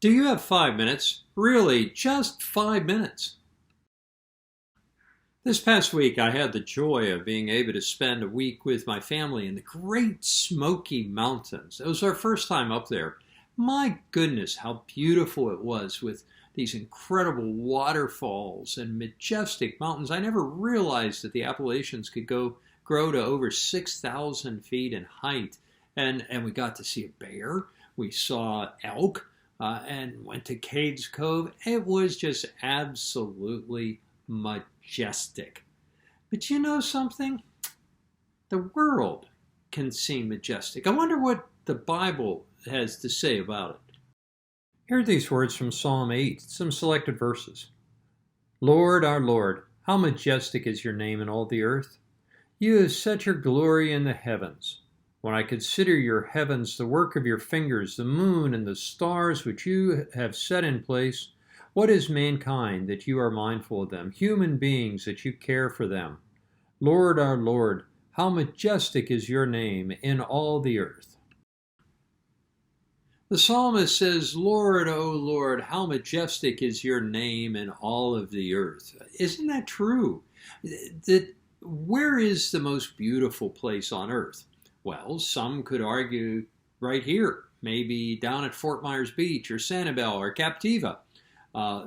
Do you have 5 minutes? Really, just 5 minutes. This past week, I had the joy of being able to spend a week with my family in the Great Smoky Mountains. It was our first time up there. My goodness, how beautiful it was with these incredible waterfalls and majestic mountains. I never realized that the Appalachians could grow to over 6,000 feet in height. And we got to see a bear. We saw elk. And went to Cades Cove. It was just absolutely majestic. But you know something? The world can seem majestic. I wonder what the Bible has to say about it. Here are these words from Psalm 8, some selected verses. Lord, our Lord, how majestic is your name in all the earth. You have set your glory in the heavens. When I consider your heavens, the work of your fingers, the moon and the stars which you have set in place, what is mankind that you are mindful of them, human beings that you care for them? Lord, our Lord, how majestic is your name in all the earth. The psalmist says, Lord, O Lord, how majestic is your name in all of the earth. Isn't that true? Where is the most beautiful place on earth? Well, some could argue right here, maybe down at Fort Myers Beach or Sanibel or Captiva.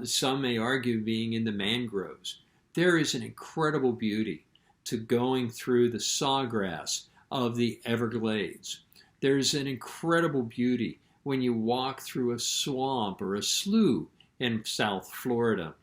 Some may argue being in the mangroves. There is an incredible beauty to going through the sawgrass of the Everglades. There's an incredible beauty when you walk through a swamp or a slough in South Florida.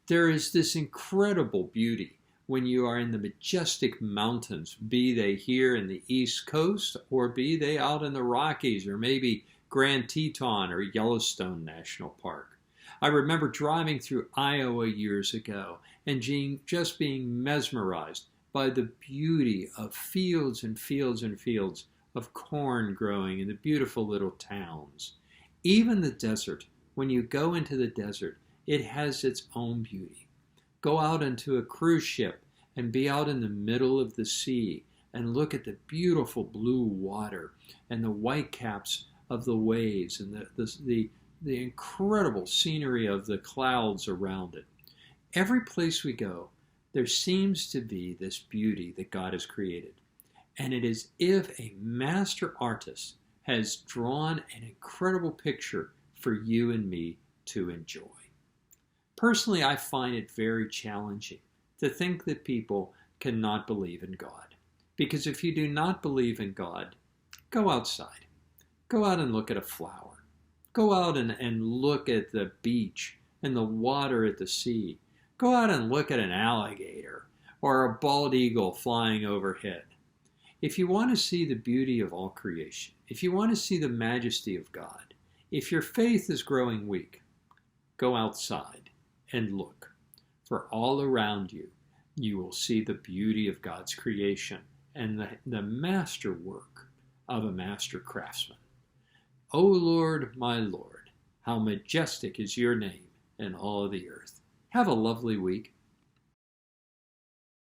There is this incredible beauty when you are in the majestic mountains, be they here in the East Coast or be they out in the Rockies or maybe Grand Teton or Yellowstone National Park. I remember driving through Iowa years ago and just being mesmerized by the beauty of fields and fields and fields of corn growing in the beautiful little towns. Even the desert, when you go into the desert, it has its own beauty. Go out into a cruise ship and be out in the middle of the sea and look at the beautiful blue water and the white caps of the waves and the incredible scenery of the clouds around it. Every place we go, there seems to be this beauty that God has created. And it is if a master artist has drawn an incredible picture for you and me to enjoy. Personally, I find it very challenging to think that people cannot believe in God. Because if you do not believe in God, go outside. Go out and look at a flower. Go out and look at the beach and the water at the sea. Go out and look at an alligator or a bald eagle flying overhead. If you want to see the beauty of all creation, if you want to see the majesty of God, if your faith is growing weak, go outside and look. For all around you, you will see the beauty of God's creation and the masterwork of a master craftsman. O Lord, my Lord, how majestic is your name in all the earth. Have a lovely week.